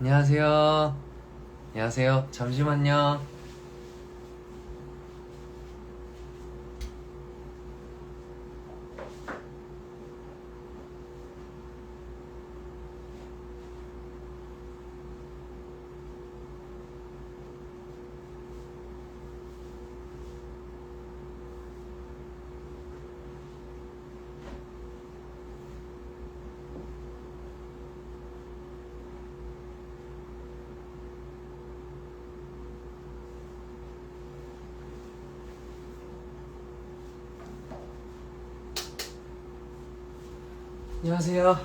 안녕하세요. 안녕하세요. 잠시만요. 안녕하세요.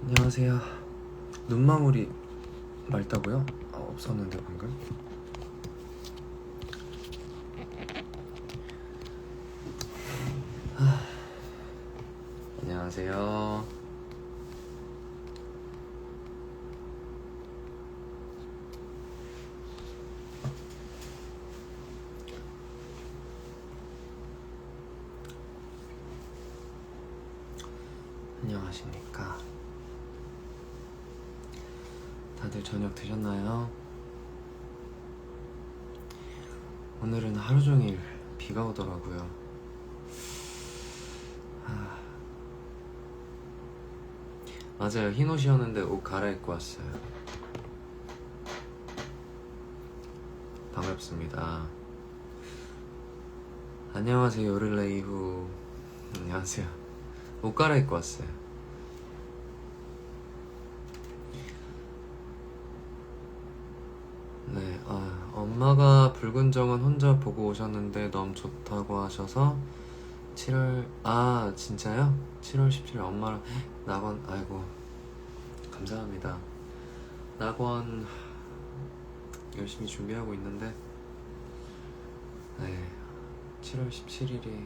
안녕하세요. 눈망울이 맑다고요? 없었는데 방금. 안녕하세요. 안녕하십니까. 다들 저녁 드셨나요? 오늘은 하루 종일 비가 오더라고요. 맞아요. 흰 옷이었는데 옷 갈아입고 왔어요. 반갑습니다. 안녕하세요. 요를레이후. 안녕하세요. 옷 갈아입고 왔어요. 네, 엄마가 붉은 정원 혼자 보고 오셨는데 너무 좋다고 하셔서 7월, 진짜요? 7월 17일 엄마랑 낙원, 아이고, 감사합니다. 낙원 열심히 준비하고 있는데, 네, 7월 17일이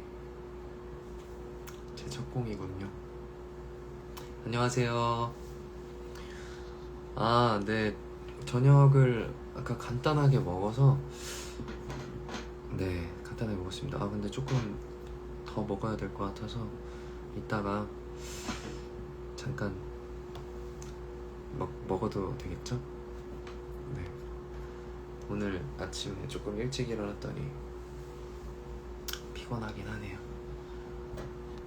제 첫 공이군요. 안녕하세요. 네, 저녁을 아까 간단하게 먹어서, 네, 간단하게 먹었습니다. 근데 조금 더 먹어야 될 것 같아서 이따가 잠깐 먹어도 되겠죠? 네. 오늘 아침에 조금 일찍 일어났더니 피곤하긴 하네요.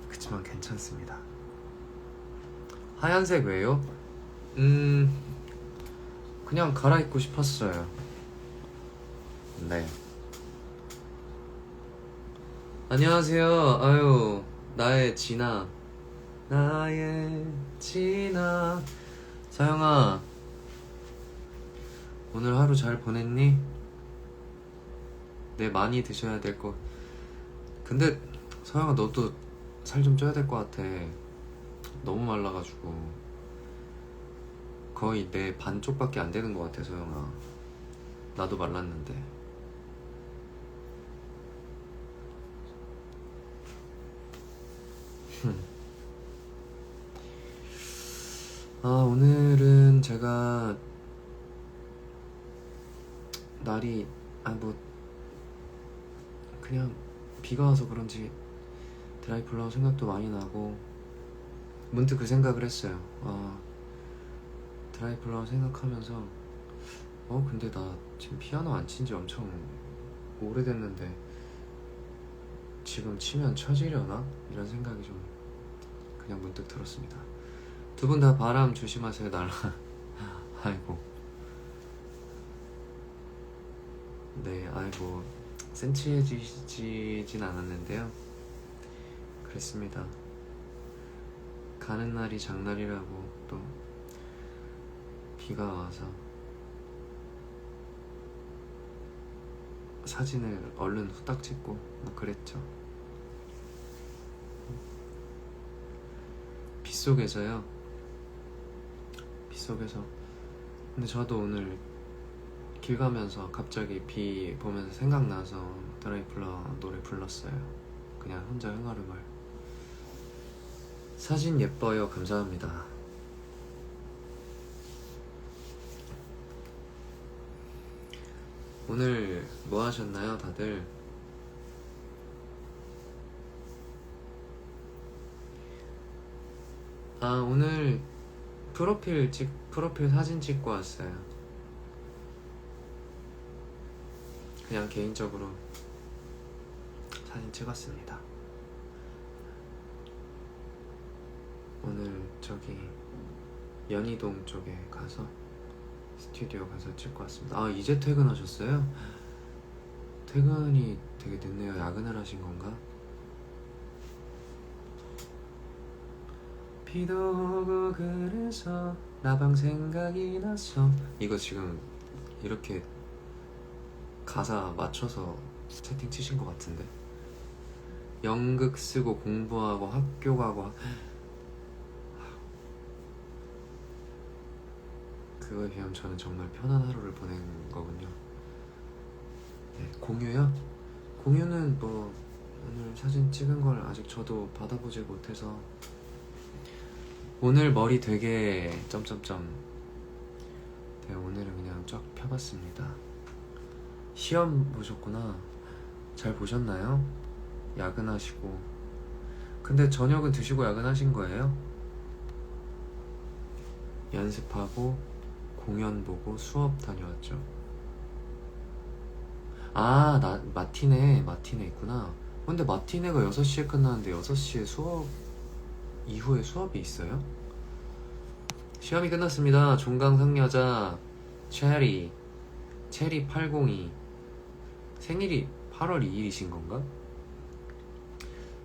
그치만 괜찮습니다. 하얀색 왜요? 그냥 갈아입고 싶었어요. 네. 안녕하세요. 아유, 나의 진아. 서영아, 오늘 하루 잘 보냈니? 네, 많이 드셔야 될 거. 근데 서영아, 너도 살 좀 쪄야 될 것 같아. 너무 말라가지고 거의 내 반쪽밖에 안 되는 것 같아. 서영아, 나도 말랐는데. 오늘은 제가 날이 그냥 비가 와서 그런지 드라이플라워 생각도 많이 나고 문득 그 생각을 했어요. 드라이플라워 생각하면서 근데 나 지금 피아노 안 친 지 엄청 오래됐는데 지금 치면 쳐지려나? 이런 생각이 좀 그냥 문득 들었습니다. 두 분 다 바람 조심하세요. 날라. 아이고. 네, 아이고, 센치해지진 않았는데요. 그랬습니다. 가는 날이 장날이라고 또 비가 와서 사진을 얼른 후딱 찍고 그랬죠. 빗속에서요. 빗속에서. 근데 저도 오늘 길 가면서 갑자기 비 보면서 생각나서 드라이플라워 노래 불렀어요. 그냥 혼자 흥얼흥얼. 사진 예뻐요. 감사합니다. 오늘 뭐 하셨나요, 다들? 오늘 프로필 사진 찍고 왔어요. 그냥 개인적으로 사진 찍었습니다. 오늘 저기 연희동 쪽에 가서 스튜디오 가서 찍고 왔습니다. 아, 이제 퇴근하셨어요? 퇴근이 되게 늦네요. 야근을 하신 건가? 비도 오고 그래서 나방 생각이 났어. 이거 지금 이렇게 가사 맞춰서 채팅 치신 것 같은데. 연극 쓰고 공부하고 학교 가고 그거에 비하면 저는 정말 편한 하루를 보낸 거군요. 네, 공유요? 공유는 뭐 오늘 사진 찍은 걸 아직 저도 받아보지 못해서. 오늘 머리 되게 점점점. 네, 오늘은 그냥 쫙 펴봤습니다. 시험 보셨구나. 잘 보셨나요? 야근하시고. 근데 저녁은 드시고 야근하신 거예요? 연습하고 공연 보고 수업 다녀왔죠. 아, 나 마티네 있구나. 근데 마티네가 6시에 끝나는데 6시에 수업 이후에 수업이 있어요? 시험이 끝났습니다. 종강상여자 체리 802 생일이 8월 2일이신 건가?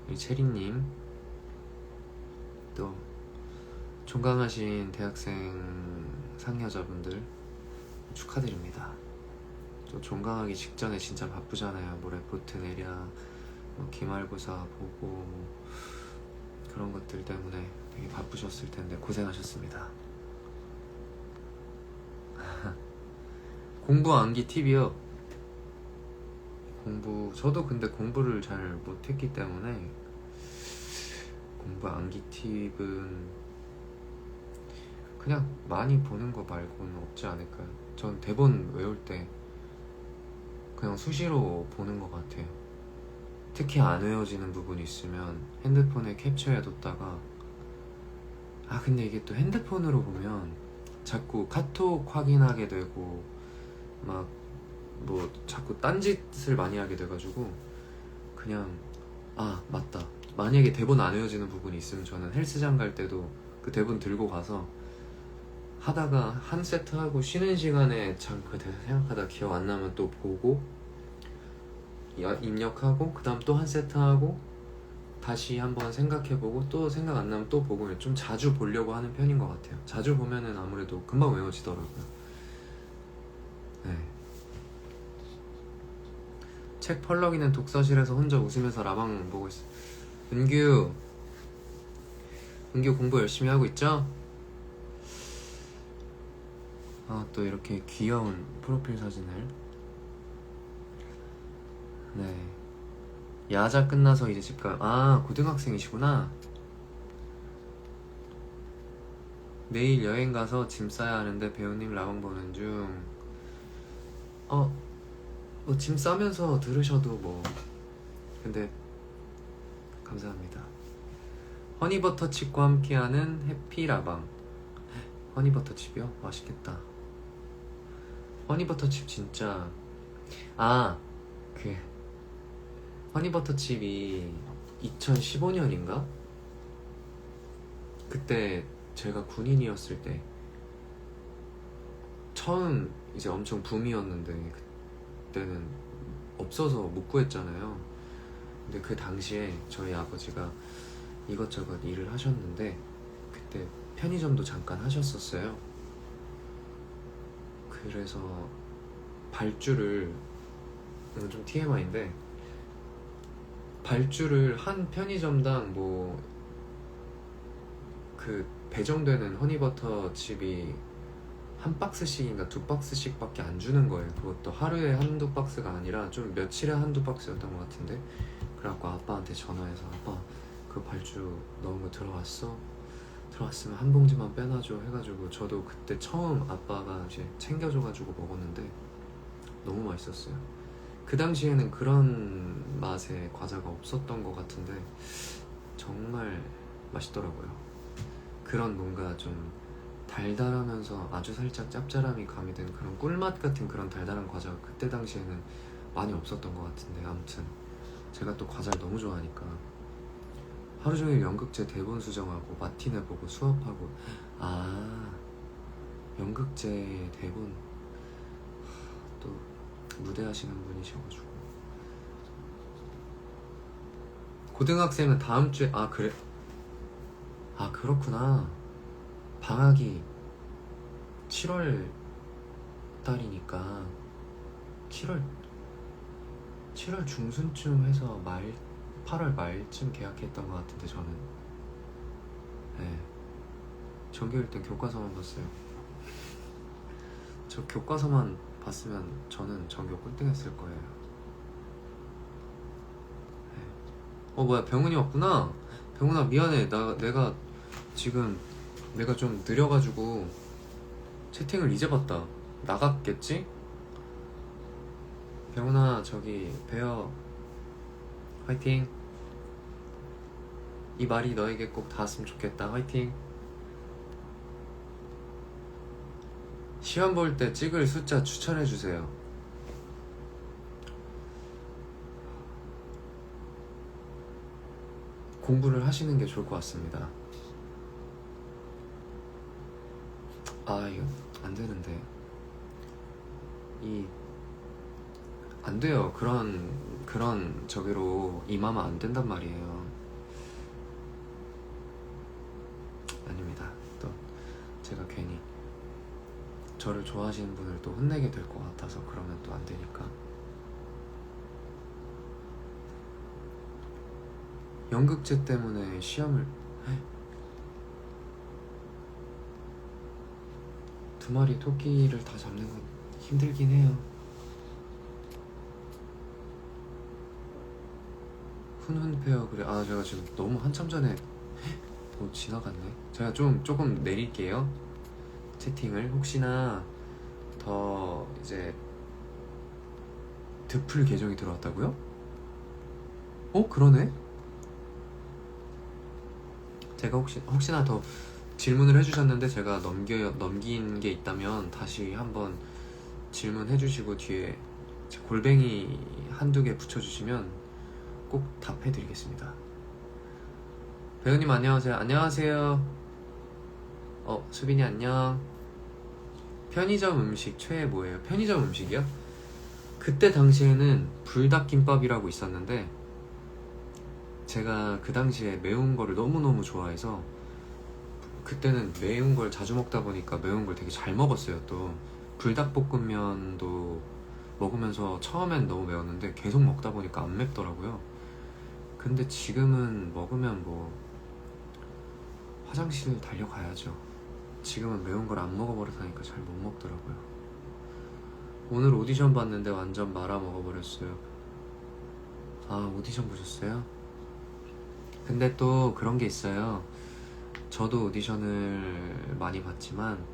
우리 체리님 또 종강하신 대학생 상여자분들 축하드립니다. 또 종강하기 직전에 진짜 바쁘잖아요. 뭐 레포트 내랴, 뭐 기말고사 보고 뭐 그런 것들 때문에 되게 바쁘셨을 텐데 고생하셨습니다. 공부 암기 팁이요. 저도 근데 공부를 잘 못했기 때문에 공부 암기 팁은 그냥 많이 보는 거 말고는 없지 않을까요? 전 대본 외울 때 그냥 수시로 보는 것 같아요. 특히 안 외워지는 부분이 있으면 핸드폰에 캡처해뒀다가 근데 이게 또 핸드폰으로 보면 자꾸 카톡 확인하게 되고 막 뭐 자꾸 딴짓을 많이 하게 돼가지고 그냥 맞다, 만약에 대본 안 외워지는 부분이 있으면 저는 헬스장 갈 때도 그 대본 들고 가서 하다가 한 세트 하고 쉬는 시간에 그 대사 생각하다 기억 안 나면 또 보고 입력하고 그 다음 또 한 세트 하고 다시 한번 생각해보고 또 생각 안 나면 또 보고 좀 자주 보려고 하는 편인 것 같아요. 자주 보면은 아무래도 금방 외워지더라고요. 네. 책 펄럭이는 독서실에서 혼자 웃으면서 라방 보고 있어. 은규 공부 열심히 하고 있죠? 또 이렇게 귀여운 프로필 사진을. 네. 야자 끝나서 이제 집 가요. 고등학생이시구나. 내일 여행 가서 짐 싸야 하는데 배우님 라방 보는 중. 뭐 짐 싸면서 들으셔도 뭐. 근데 감사합니다. 허니버터칩과 함께하는 해피라방. 허니버터칩이요? 맛있겠다. 허니버터칩 진짜 그 허니버터칩이 2015년인가? 그때 제가 군인이었을 때 처음 이제 엄청 붐이었는데 그때는 없어서 못 구했잖아요. 근데 그 당시에 저희 아버지가 이것저것 일을 하셨는데 그때 편의점도 잠깐 하셨었어요. 그래서 발주를, 이건 좀 TMI인데 발주를 한 편의점당 뭐 그 배정되는 허니버터 칩이 한 박스씩인가 두 박스씩 밖에 안 주는 거예요. 그것도 하루에 한두 박스가 아니라 좀 며칠에 한두 박스였던 것 같은데. 그래갖고 아빠한테 전화해서 아빠 그 발주 넣은 거 들어왔으면 한 봉지만 빼놔줘 해가지고 저도 그때 처음 아빠가 이제 챙겨줘가지고 먹었는데 너무 맛있었어요. 그 당시에는 그런 맛의 과자가 없었던 것 같은데 정말 맛있더라고요. 그런 뭔가 좀 달달하면서 아주 살짝 짭짤함이 가미된 그런 꿀맛 같은 그런 달달한 과자가 그때 당시에는 많이 없었던 것 같은데, 아무튼 제가 또 과자를 너무 좋아하니까 하루 종일 연극제 대본 수정하고 마티네 보고 수업하고. 아, 연극제 대본 또 무대 하시는 분이셔가지고. 고등학생은 다음 주에. 아, 그래? 아, 그렇구나. 방학이 7월 달이니까 7월 7월 중순쯤 해서 8월 말쯤 계약했던 것 같은데, 저는. 네, 전교 1등 교과서만 봤어요. 저 교과서만 봤으면 저는 전교 꼴등 했을 거예요. 네. 뭐야, 병훈이 왔구나. 병훈아, 미안해. 내가 좀 느려가지고 채팅을 이제 봤다. 나갔겠지? 병훈아, 저기 배어. 화이팅. 이 말이 너에게 꼭 닿았으면 좋겠다. 화이팅. 시험 볼 때 찍을 숫자 추천해주세요. 공부를 하시는 게 좋을 것 같습니다. 아, 이거 안 되는데. 안 돼요. 그런 저기로 임하면 안 된단 말이에요. 아닙니다. 또 제가 괜히 저를 좋아하시는 분을 또 혼내게 될 것 같아서 그러면 또 안 되니까. 연극제 때문에 시험을. 두 마리 토끼를 다 잡는 건 힘들긴 해요. 훈훈페어. 그래. 아, 제가 지금 너무 한참 전에 지나갔네. 제가 조금 내릴게요, 채팅을. 혹시나 더 이제 드풀 계정이 들어왔다고요? 그러네. 제가 혹시나 더 질문을 해주셨는데 제가 넘긴 게 있다면 다시 한번 질문해주시고 뒤에 골뱅이 한두 개 붙여주시면 꼭 답해드리겠습니다. 배우님 안녕하세요. 안녕하세요. 수빈이 안녕. 편의점 음식 최애 뭐예요? 편의점 음식이요? 그때 당시에는 불닭김밥이라고 있었는데, 제가 그 당시에 매운 거를 너무너무 좋아해서 그때는 매운 걸 자주 먹다 보니까 매운 걸 되게 잘 먹었어요. 또 불닭볶음면도 먹으면서 처음엔 너무 매웠는데 계속 먹다 보니까 안 맵더라고요. 근데 지금은 먹으면 화장실 달려가야죠. 지금은 매운 걸 안 먹어버릇하니까 잘 못 먹더라고요. 오늘 오디션 봤는데 완전 말아 먹어버렸어요. 아, 오디션 보셨어요? 근데 또 그런 게 있어요. 저도 오디션을 많이 봤지만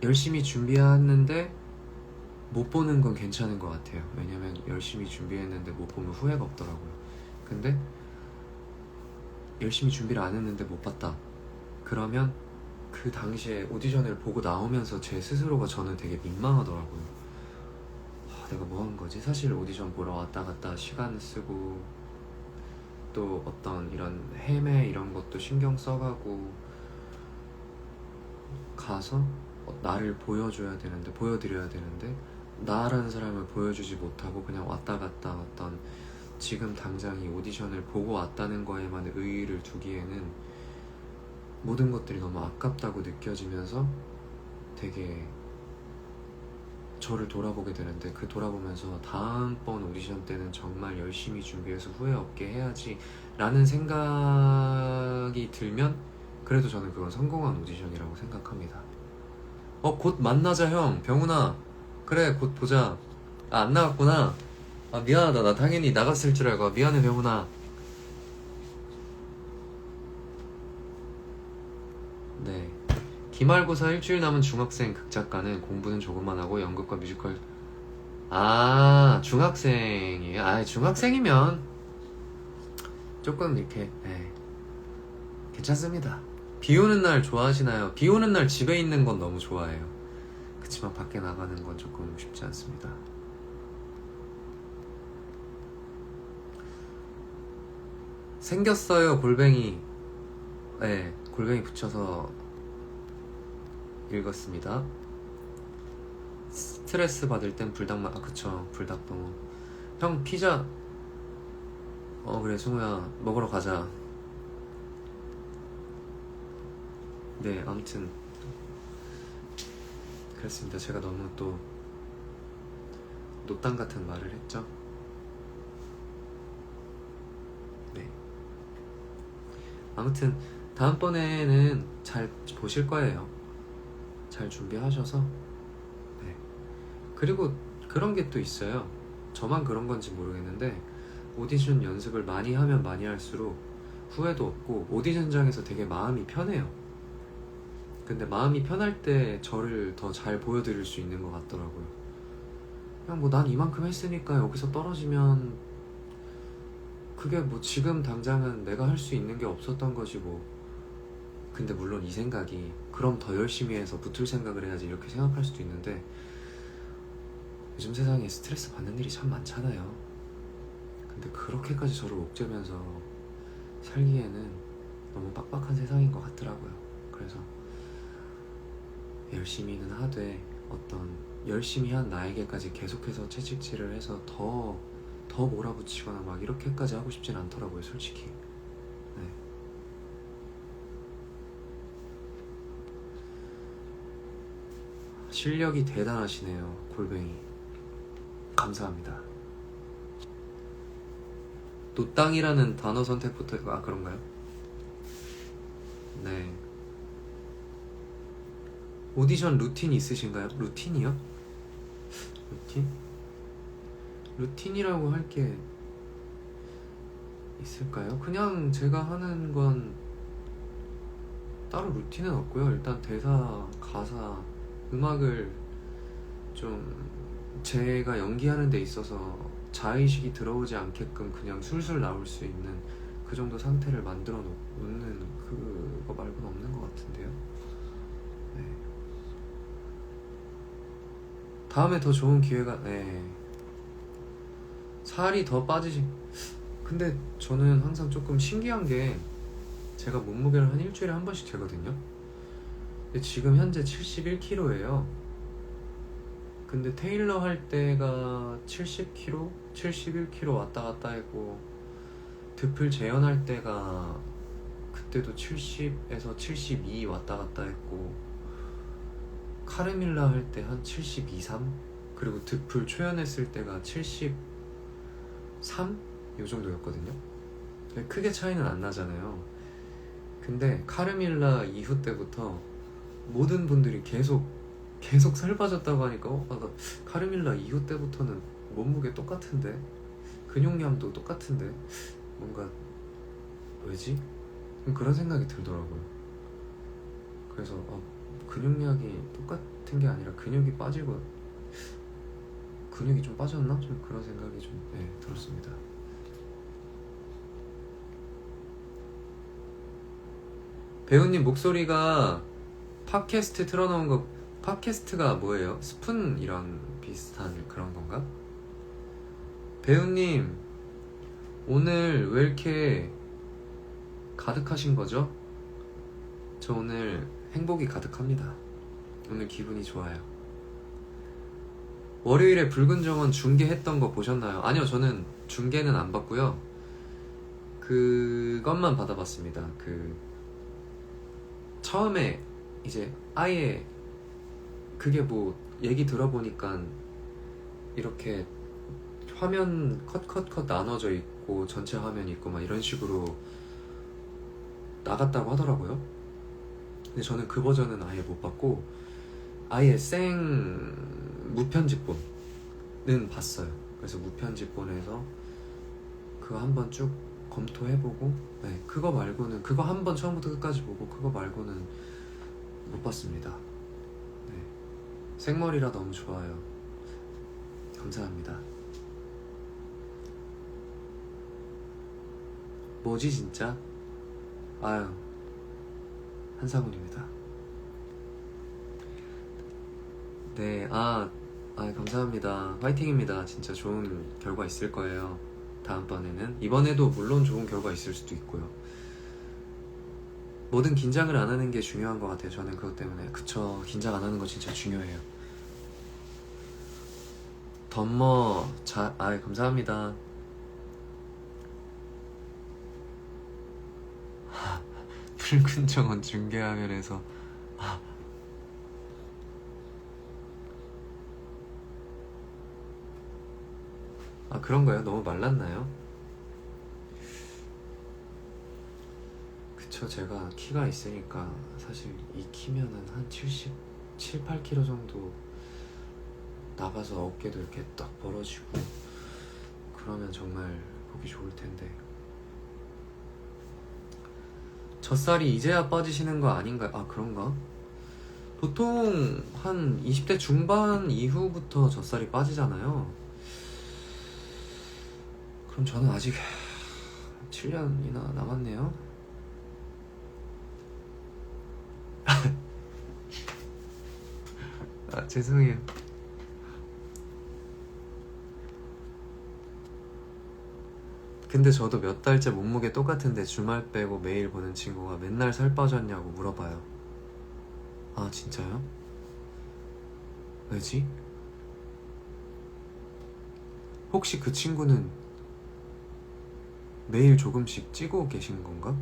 열심히 준비했는데 못 보는 건 괜찮은 것 같아요. 왜냐면 열심히 준비했는데 못 보면 후회가 없더라고요. 근데 열심히 준비를 안 했는데 못 봤다. 그러면 그 당시에 오디션을 보고 나오면서 제 스스로가 저는 되게 민망하더라고요. 내가 뭐 한 거지? 사실 오디션 보러 왔다 갔다 시간 쓰고 또 어떤 이런 헤매 이런 것도 신경 써가고 가서 나를 보여드려야 되는데 나라는 사람을 보여주지 못하고 그냥 왔다 갔다 어떤 지금 당장 이 오디션을 보고 왔다는 거에만 의의를 두기에는 모든 것들이 너무 아깝다고 느껴지면서 되게 저를 돌아보게 되는데, 그 돌아보면서 다음번 오디션 때는 정말 열심히 준비해서 후회 없게 해야지 라는 생각이 들면 그래도 저는 그건 성공한 오디션이라고 생각합니다. 곧 만나자 형. 병훈아, 그래 곧 보자. 안 나갔구나. 미안하다. 나 당연히 나갔을 줄 알고. 미안해 병훈아. 네, 기말고사 일주일 남은 중학생 극작가는 공부는 조금만 하고 연극과 뮤지컬. 중학생이에요? 중학생이면 조금 이렇게 괜찮습니다. 비 오는 날 좋아하시나요? 비 오는 날 집에 있는 건 너무 좋아해요. 그치만 밖에 나가는 건 조금 쉽지 않습니다. 생겼어요, 골뱅이. 네, 골뱅이 붙여서 읽었습니다. 스트레스 받을 땐 불닭만. 아, 그쵸, 불닭도. 형 피자. 그래, 승우야, 먹으러 가자. 네, 아무튼 그렇습니다. 제가 너무 또 노땅 같은 말을 했죠. 네, 아무튼 다음번에는 잘 보실 거예요. 잘 준비하셔서. 네, 그리고 그런 게 또 있어요. 저만 그런 건지 모르겠는데 오디션 연습을 많이 하면 많이 할수록 후회도 없고 오디션장에서 되게 마음이 편해요. 근데 마음이 편할 때 저를 더 잘 보여드릴 수 있는 것 같더라고요. 그냥 뭐 난 이만큼 했으니까 여기서 떨어지면 그게 뭐 지금 당장은 내가 할 수 있는 게 없었던 거지 뭐. 근데 물론 이 생각이 그럼 더 열심히 해서 붙을 생각을 해야지 이렇게 생각할 수도 있는데 요즘 세상에 스트레스 받는 일이 참 많잖아요. 근데 그렇게까지 저를 옥죄면서 살기에는 너무 빡빡한 세상인 것 같더라고요. 그래서 열심히는 하되 어떤 열심히 한 나에게까지 계속해서 채찍질을 해서 더 몰아붙이거나 막 이렇게까지 하고 싶진 않더라고요, 솔직히. 네. 실력이 대단하시네요, 골뱅이. 감사합니다. 노땅이라는 단어 선택부터. 아, 그런가요? 네. 오디션 루틴 있으신가요? 루틴이요? 루틴? 루틴이라고 할 게 있을까요? 그냥 제가 하는 건 따로 루틴은 없고요. 일단 대사, 가사, 음악을 좀 제가 연기하는 데 있어서 자의식이 들어오지 않게끔 그냥 술술 나올 수 있는 그 정도 상태를 만들어 놓는 그거 말고는 없는 것 같은데요. 네. 다음에 더 좋은 기회가. 네. 살이 더 빠지시. 근데 저는 항상 조금 신기한 게 제가 몸무게를 한 일주일에 한 번씩 재거든요. 근데 지금 현재 71kg예요. 근데 테일러 할 때가 70kg, 71kg 왔다 갔다 했고 드플 재현할 때가 그때도 70에서 72 왔다 갔다 했고 카르밀라 할 때 한 72, 3 그리고 드플 초연했을 때가 73? 요 정도였거든요. 크게 차이는 안 나잖아요. 근데 카르밀라 이후 때부터 모든 분들이 계속 살 빠졌다고 하니까 나 카르밀라 이후 때부터는 몸무게 똑같은데 근육량도 똑같은데 뭔가 왜지? 그런 생각이 들더라고요. 그래서 근육량이 똑같은 게 아니라 근육이 빠지고 근육이 좀 빠졌나? 좀 그런 생각이 좀 들었습니다. 배우님 목소리가 팟캐스트 틀어놓은 거. 팟캐스트가 뭐예요? 스푼이랑 비슷한 그런 건가? 배우님 오늘 왜 이렇게 가득하신 거죠? 저 오늘 행복이 가득합니다. 오늘 기분이 좋아요. 월요일에 붉은 정원 중계했던 거 보셨나요? 아니요, 저는 중계는 안 봤고요. 그것만 받아봤습니다. 처음에 이제 아예 그게 뭐 얘기 들어보니까 이렇게 화면 컷 나눠져 있고 전체 화면 있고 막 이런 식으로 나갔다고 하더라고요. 근데 저는 그 버전은 아예 못 봤고 아예 생 무편집본은 봤어요. 그래서 무편집본에서 그거 한번 쭉 검토해보고 그거 말고는 그거 한번 처음부터 끝까지 보고 그거 말고는 못 봤습니다. 생머리라 너무 좋아요. 감사합니다. 뭐지 진짜? 아유 한상훈입니다. 네, 감사합니다. 화이팅입니다. 진짜 좋은 결과 있을 거예요. 다음번에는. 이번에도 물론 좋은 결과 있을 수도 있고요. 뭐든 긴장을 안 하는 게 중요한 것 같아요. 저는 그것 때문에. 그쵸, 긴장 안 하는 거 진짜 중요해요. 감사합니다. 붉은 정원 중계화면에서 그런가요? 너무 말랐나요? 그쵸, 제가 키가 있으니까 사실 이 키면은 한 77, 8kg 정도 나가서 어깨도 이렇게 딱 벌어지고 그러면 정말 보기 좋을 텐데. 젖살이 이제야 빠지시는 거 아닌가요? 그런가? 보통 한 20대 중반 이후부터 젖살이 빠지잖아요. 그럼 저는 아직 7년이나 남았네요. 죄송해요. 근데 저도 몇 달째 몸무게 똑같은데 주말 빼고 매일 보는 친구가 맨날 살 빠졌냐고 물어봐요. 진짜요? 왜지? 혹시 그 친구는 매일 조금씩 찌고 계신 건가?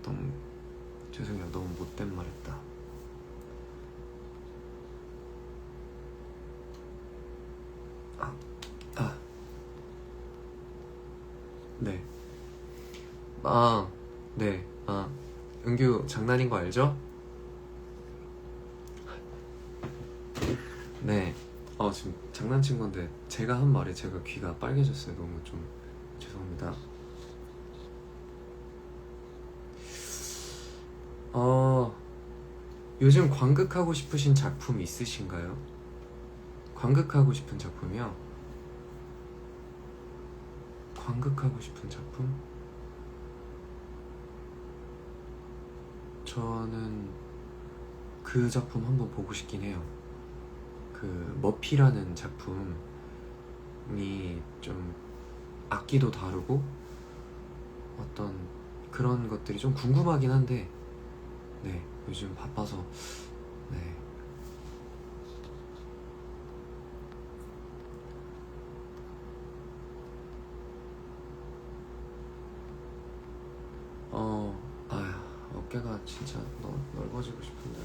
너무 죄송해요. 너무 못된 말 했다. 네. 네. 은규 장난인 거 알죠? 네. 지금 장난친 건데 제가 한 말에 제가 귀가 빨개졌어요. 너무 좀 죄송합니다. 요즘 관극하고 싶으신 작품 있으신가요? 관극하고 싶은 작품이요? 관극하고 싶은 작품? 저는 그 작품 한번 보고 싶긴 해요. 그 머피라는 작품이 좀 악기도 다르고 어떤 그런 것들이 좀 궁금하긴 한데, 네, 요즘 바빠서. 네. 어깨가 진짜 넓어지고 싶은데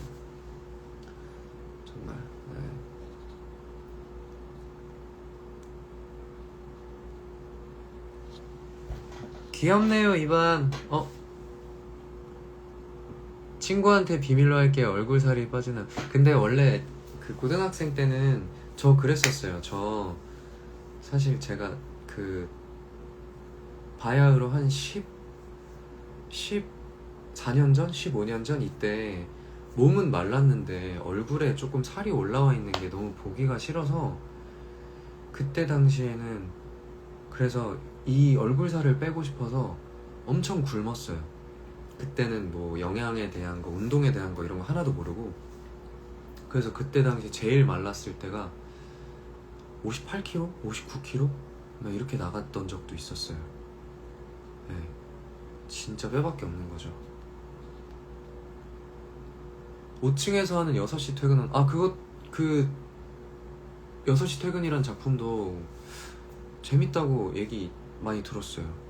정말. 네. 귀엽네요, 이반. 친구한테 비밀로 할게요. 얼굴 살이 빠지는. 근데 원래 그 고등학생 때는 저 그랬었어요. 저 사실 제가 그 바야흐로 한 14년 전? 15년 전 이때 몸은 말랐는데 얼굴에 조금 살이 올라와 있는 게 너무 보기가 싫어서 그때 당시에는 그래서 이 얼굴 살을 빼고 싶어서 엄청 굶었어요. 그때는 뭐 영양에 대한 거, 운동에 대한 거 이런 거 하나도 모르고. 그래서 그때 당시 제일 말랐을 때가 58kg? 59kg? 막 이렇게 나갔던 적도 있었어요. 네. 진짜 뼈밖에 없는 거죠. 5층에서 하는 6시 퇴근은 그 6시 퇴근이란 작품도 재밌다고 얘기 많이 들었어요.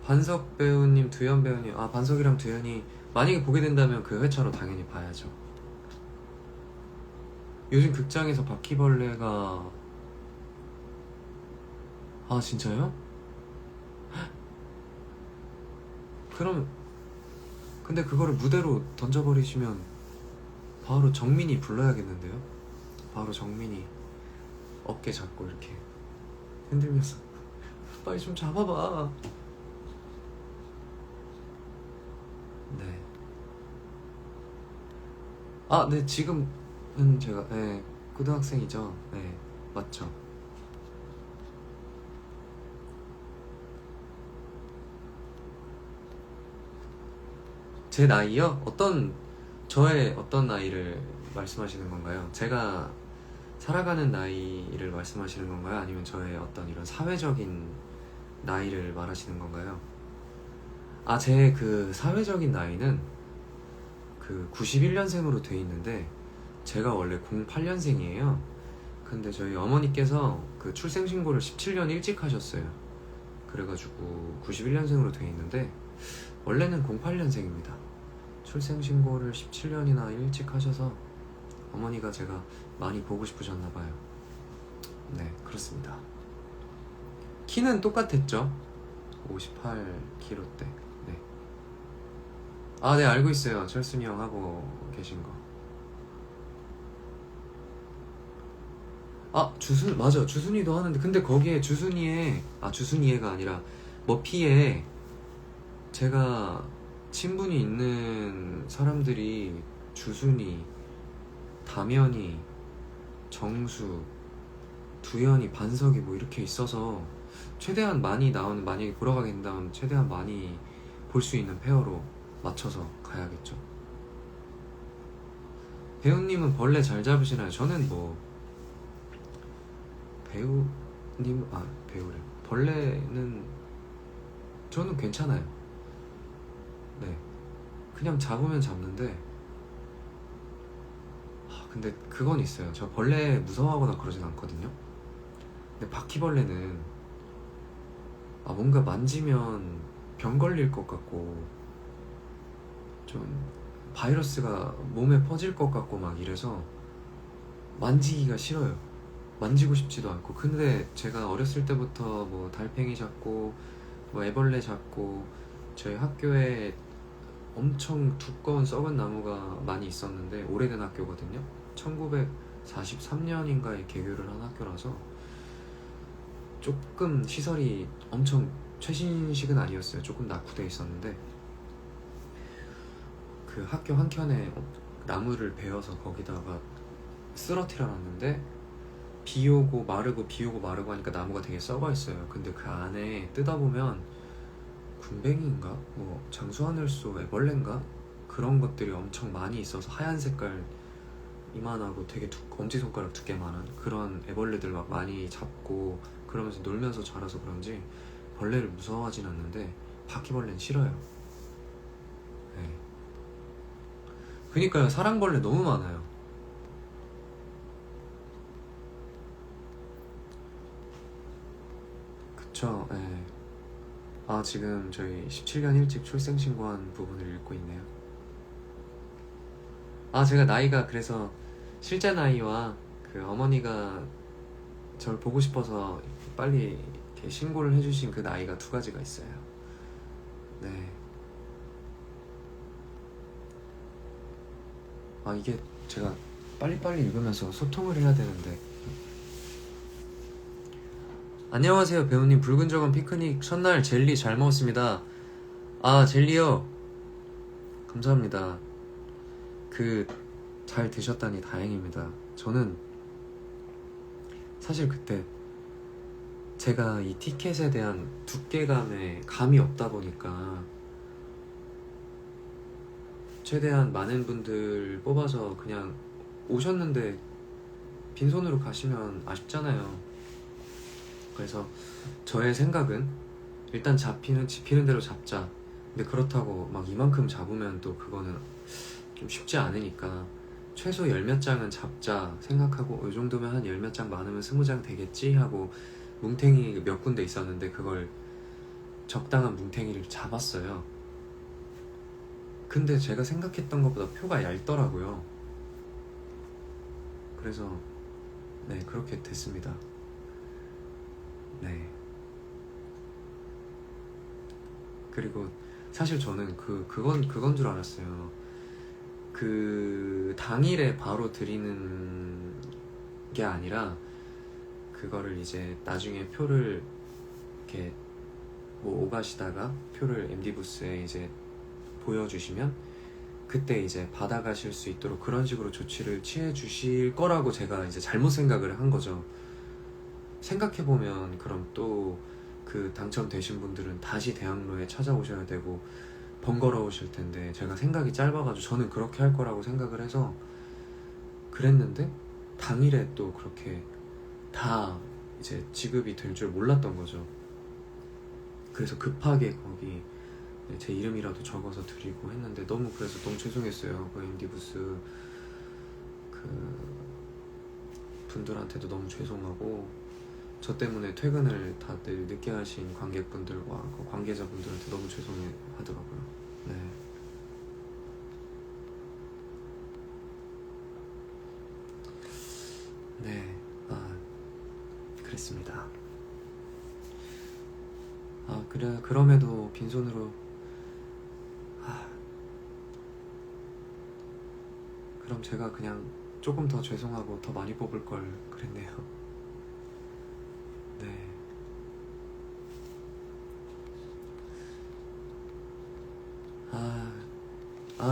반석 배우님, 두현 배우님, 반석이랑 두현이 만약에 보게 된다면 그 회차로 당연히 봐야죠. 요즘 극장에서 바퀴벌레가 진짜요? 그럼 근데 그거를 무대로 던져버리시면 바로 정민이 불러야겠는데요? 바로 정민이 어깨 잡고 이렇게 흔들면서 빨리 좀 잡아봐. 네. 네, 지금은 제가 고등학생이죠. 네, 맞죠. 제 나이요? 저의 어떤 나이를 말씀하시는 건가요? 제가 살아가는 나이를 말씀하시는 건가요? 아니면 저의 어떤 이런 사회적인 나이를 말하시는 건가요? 아, 제 그 사회적인 나이는 그 91년생으로 돼 있는데 제가 원래 08년생이에요. 근데 저희 어머니께서 그 출생신고를 17년 일찍 하셨어요. 그래가지고 91년생으로 돼 있는데 원래는 08년생입니다. 출생신고를 17년이나 일찍 하셔서 어머니가 제가 많이 보고 싶으셨나봐요. 네, 그렇습니다. 키는 똑같았죠? 58kg대. 네. 아, 네, 알고 있어요. 철순이 형 하고 계신 거. 아, 맞아. 주순이도 하는데, 근데 거기에 주순이에가 아니라, 머피에 제가 친분이 있는 사람들이 주순이, 담연이, 정수, 두현이, 반석이 뭐 이렇게 있어서 최대한 많이 나오는, 만약에 보러 가게 된다면 최대한 많이 볼 수 있는 페어로 맞춰서 가야겠죠. 배우님은 벌레 잘 잡으시나요? 저는 뭐 배우래. 벌레는 저는 괜찮아요. 네, 그냥 잡으면 잡는데 근데 그건 있어요. 저 벌레 무서워하거나 그러진 않거든요. 근데 바퀴벌레는 뭔가 만지면 병 걸릴 것 같고 좀 바이러스가 몸에 퍼질 것 같고 막 이래서 만지기가 싫어요. 만지고 싶지도 않고. 근데 제가 어렸을 때부터 뭐 달팽이 잡고 뭐 애벌레 잡고 저희 학교에 엄청 두꺼운 썩은 나무가 많이 있었는데 오래된 학교거든요. 1943년인가에 개교를 한 학교라서 조금 시설이 엄청 최신식은 아니었어요. 조금 낙후돼 있었는데 그 학교 한켠에 나무를 베어서 거기다가 쓰러뜨려 놨는데 비 오고 마르고 비 오고 마르고 하니까 나무가 되게 썩어 있어요. 근데 그 안에 뜯어보면 군뱅이인가? 뭐 장수하늘소 애벌레인가? 그런 것들이 엄청 많이 있어서 하얀 색깔 이만하고 되게 엄지손가락 두께만한 그런 애벌레들 막 많이 잡고 그러면서 놀면서 자라서 그런지 벌레를 무서워하진 않는데 바퀴벌레는 싫어요. 네. 그니까요, 사랑벌레 너무 많아요. 그쵸. 네. 지금 저희 17년 일찍 출생신고한 부분을 읽고 있네요. 제가 나이가 그래서 실제 나이와 그 어머니가 저를 보고 싶어서 빨리 이렇게 신고를 해주신 그 나이가 두 가지가 있어요. 네. 이게 제가 빨리빨리 읽으면서 소통을 해야 되는데. 안녕하세요 배우님. 붉은 저건 피크닉 첫날 젤리 잘 먹었습니다. 젤리요? 감사합니다. 잘 드셨다니 다행입니다. 저는 사실 그때 제가 이 티켓에 대한 두께감에 감이 없다 보니까 최대한 많은 분들 뽑아서 그냥 오셨는데 빈손으로 가시면 아쉽잖아요. 그래서 저의 생각은 일단 집히는 대로 잡자. 근데 그렇다고 막 이만큼 잡으면 또 그거는 좀 쉽지 않으니까 최소 열 몇 장은 잡자 생각하고 이 정도면 한 열 몇 장 많으면 20장 되겠지 하고 뭉탱이 몇 군데 있었는데 그걸 적당한 뭉탱이를 잡았어요. 근데 제가 생각했던 것보다 표가 얇더라고요. 그래서 네, 그렇게 됐습니다. 네. 그리고 사실 저는 그건 줄 알았어요. 그 당일에 바로 드리는 게 아니라 그거를 이제 나중에 표를 이렇게 뭐 오가시다가 표를 MD 부스에 이제 보여주시면 그때 이제 받아가실 수 있도록 그런 식으로 조치를 취해 주실 거라고 제가 이제 잘못 생각을 한 거죠. 생각해보면 그럼 또 그 당첨되신 분들은 다시 대학로에 찾아오셔야 되고 번거로우실 텐데, 제가 생각이 짧아가지고 저는 그렇게 할 거라고 생각을 해서 그랬는데 당일에 또 그렇게 다 이제 지급이 될 줄 몰랐던 거죠. 그래서 급하게 거기 제 이름이라도 적어서 드리고 했는데, 그래서 너무 죄송했어요. 그 인디부스 그 분들한테도 너무 죄송하고, 저 때문에 퇴근을 다들 늦게 하신 관객분들과 그 관계자분들한테 너무 죄송해 하더라고요. 네. 네. 그랬습니다. 그럼에도 빈손으로, 그럼 제가 그냥 조금 더 죄송하고 더 많이 뽑을 걸 그랬네요. 네.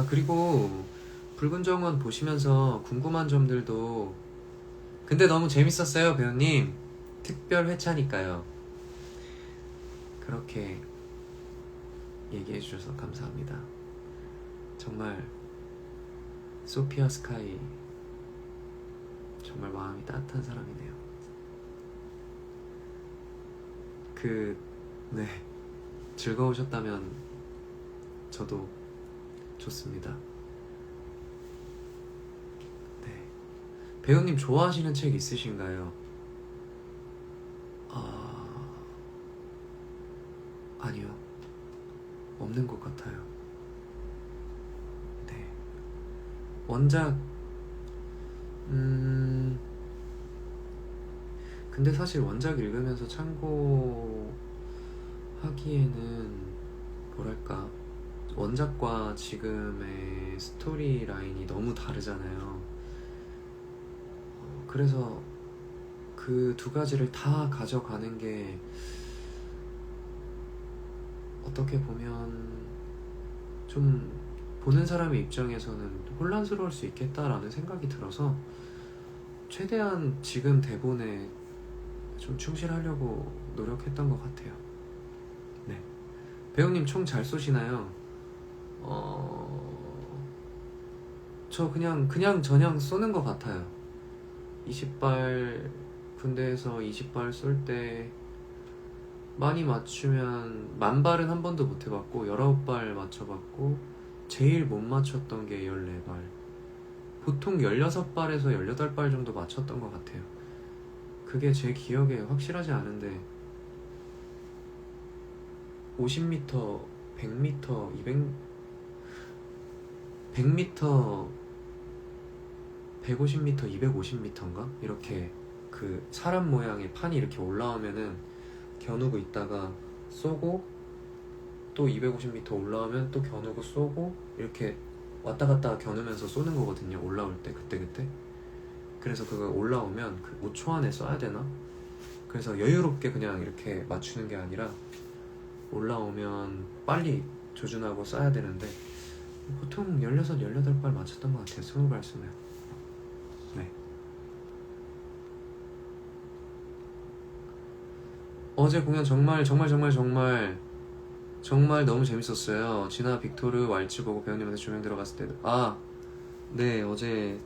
그리고 붉은 정원 보시면서 궁금한 점들도, 근데 너무 재밌었어요, 배우님. 특별 회차니까요. 그렇게 얘기해 주셔서 감사합니다. 정말 소피아 스카이 정말 마음이 따뜻한 사람이네요. 네, 즐거우셨다면 저도 좋습니다. 네. 배우님 좋아하시는 책 있으신가요? 아니요, 없는 것 같아요. 네. 원작, 근데 사실 원작 읽으면서 참고하기에는 뭐랄까, 원작과 지금의 스토리 라인이 너무 다르잖아요. 그래서 그 두 가지를 다 가져가는 게 어떻게 보면 좀 보는 사람의 입장에서는 혼란스러울 수 있겠다라는 생각이 들어서 최대한 지금 대본에 좀 충실하려고 노력했던 것 같아요. 네. 배우님 총 잘 쏘시나요? 저 그냥 저냥 쏘는 것 같아요. 20발, 군대에서 20발 쏠 때 많이 맞추면 만발은 한 번도 못 해봤고 19발 맞춰봤고, 제일 못 맞췄던 게 14발. 보통 16발에서 18발 정도 맞췄던 것 같아요. 그게 제 기억에 확실하지 않은데 50m, 100m, 100m, 150m, 250m인가? 이렇게 그 사람 모양의 판이 이렇게 올라오면은 겨누고 있다가 쏘고, 또 250m 올라오면 또 겨누고 쏘고, 이렇게 왔다 갔다 겨누면서 쏘는 거거든요. 올라올 때 그때. 그래서 그거 올라오면 그 5초 안에 쏴야 되나? 그래서 여유롭게 그냥 이렇게 맞추는 게 아니라 올라오면 빨리 조준하고 쏴야 되는데 보통 16, 18발 맞췄던 것 같아요. 20발 쏘면. 네. 어제 공연 정말 너무 재밌었어요. 진아 빅토르 왈츠 보고 배우님한테 조명 들어갔을 때, 네, 어제는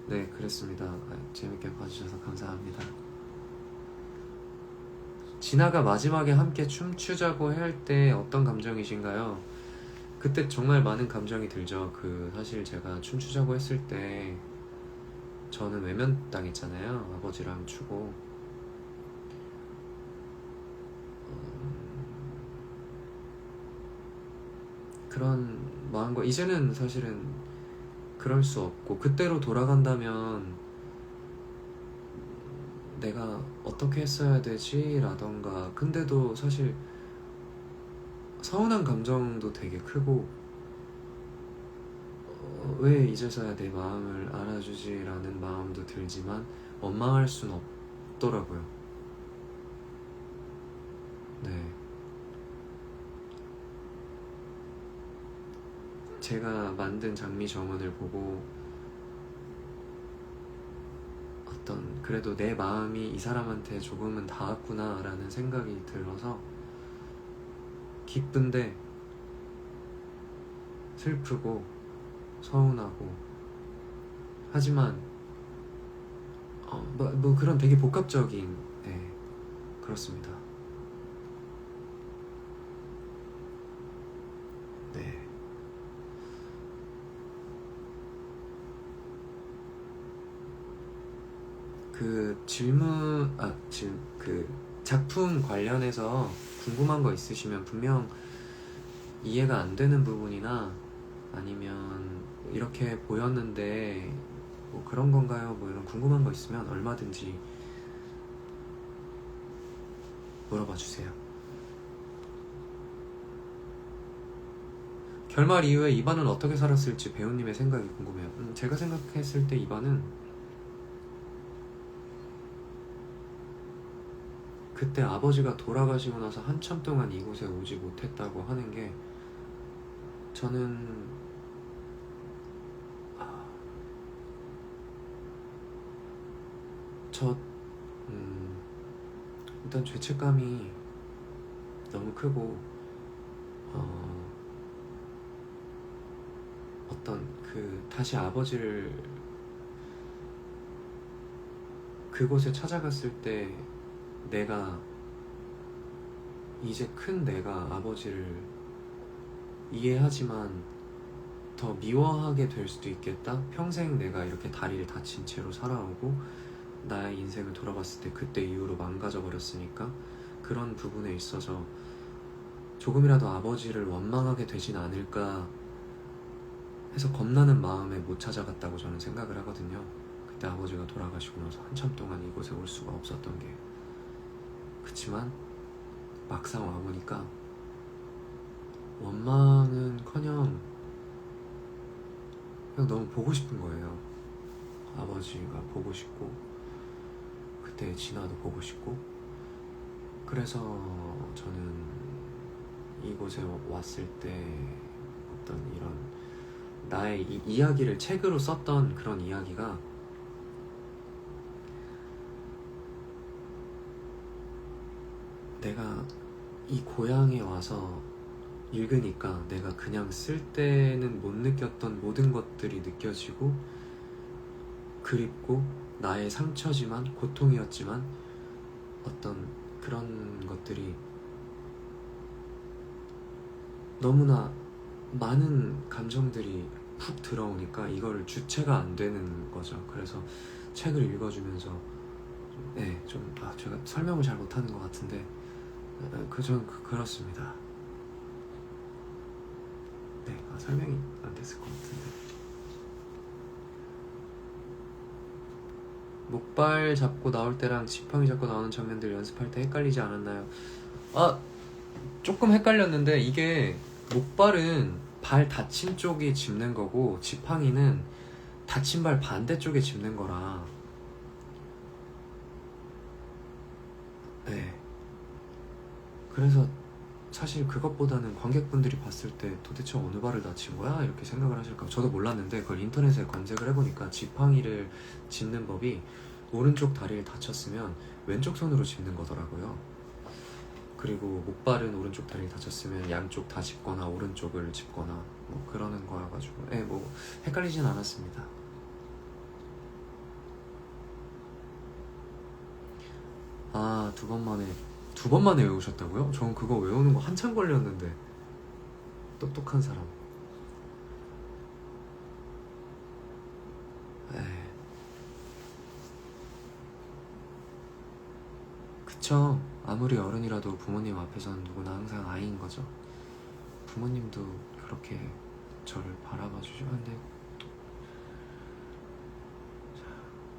네, 그랬습니다. 재밌게 봐주셔서 감사합니다. 진아가 마지막에 함께 춤추자고 할 때 어떤 감정이신가요? 그때 정말 많은 감정이 들죠. 사실 제가 춤추자고 했을 때 저는 외면당했잖아요. 아버지랑 추고. 그런 마음과, 이제는 사실은 그럴 수 없고, 그때로 돌아간다면 내가 어떻게 했어야 되지? 라던가. 근데도 사실 서운한 감정도 되게 크고, 왜 이제서야 내 마음을 알아주지? 라는 마음도 들지만 원망할 순 없더라고요. 네. 제가 만든 장미 정원을 보고 어떤 그래도 내 마음이 이 사람한테 조금은 닿았구나 라는 생각이 들어서 기쁜데 슬프고 서운하고 하지만 뭐 그런 되게 복합적인 그렇습니다. 네. 그 그 작품 관련해서 궁금한 거 있으시면 분명 이해가 안 되는 부분이나 아니면 이렇게 보였는데 뭐 그런 건가요? 뭐 이런 궁금한 거 있으면 얼마든지 물어봐 주세요. 결말 이후에 이반은 어떻게 살았을지 배우님의 생각이 궁금해요. 제가 생각했을 때 이반은 그때 아버지가 돌아가시고 나서 한참 동안 이곳에 오지 못했다고 하는 게 저는 일단 죄책감이 너무 크고 어떤 다시 아버지를 그곳에 찾아갔을 때 내가 이제 큰 내가 아버지를 이해하지만 더 미워하게 될 수도 있겠다. 평생 내가 이렇게 다리를 다친 채로 살아오고 나의 인생을 돌아봤을 때 그때 이후로 망가져 버렸으니까 그런 부분에 있어서 조금이라도 아버지를 원망하게 되진 않을까 해서 겁나는 마음에 못 찾아갔다고 저는 생각을 하거든요. 그때 아버지가 돌아가시고 나서 한참 동안 이곳에 올 수가 없었던 게. 그치만 막상 와보니까 원망은커녕 그냥 너무 보고 싶은 거예요. 아버지가 보고 싶고 그때의 진아도 보고 싶고. 그래서 저는 이곳에 왔을 때 어떤 이런 나의 이야기를 책으로 썼던 그런 이야기가 내가 이 고향에 와서 읽으니까 내가 그냥 쓸 때는 못 느꼈던 모든 것들이 느껴지고 그립고 나의 상처지만 고통이었지만 어떤 그런 것들이 너무나 많은 감정들이 훅 들어오니까 이거를 주체가 안 되는 거죠. 그래서 책을 읽어주면서 제가 설명을 잘 못하는 것 같은데 전 그렇습니다. 설명이 안 됐을 것 같은데. 목발 잡고 나올 때랑 지팡이 잡고 나오는 장면들 연습할 때 헷갈리지 않았나요? 조금 헷갈렸는데 이게 목발은 발 다친 쪽이 짚는 거고 지팡이는 다친 발 반대쪽에 짚는 거라 그래서 사실 그것보다는 관객분들이 봤을 때 도대체 어느 발을 다친 거야? 이렇게 생각을 하실까. 저도 몰랐는데 그걸 인터넷에 검색을 해보니까 지팡이를 짚는 법이 오른쪽 다리를 다쳤으면 왼쪽 손으로 짚는 거더라고요. 그리고 목발은 오른쪽 다리를 다쳤으면 양쪽 다 짚거나 오른쪽을 짚거나 뭐 그러는 거여가지고 뭐 헷갈리진 않았습니다. 두 번 만에 외우셨다고요? 전 그거 외우는 거 한참 걸렸는데. 똑똑한 사람. 그쵸. 아무리 어른이라도 부모님 앞에서는 누구나 항상 아이인 거죠. 부모님도 그렇게 저를 바라봐 주시는데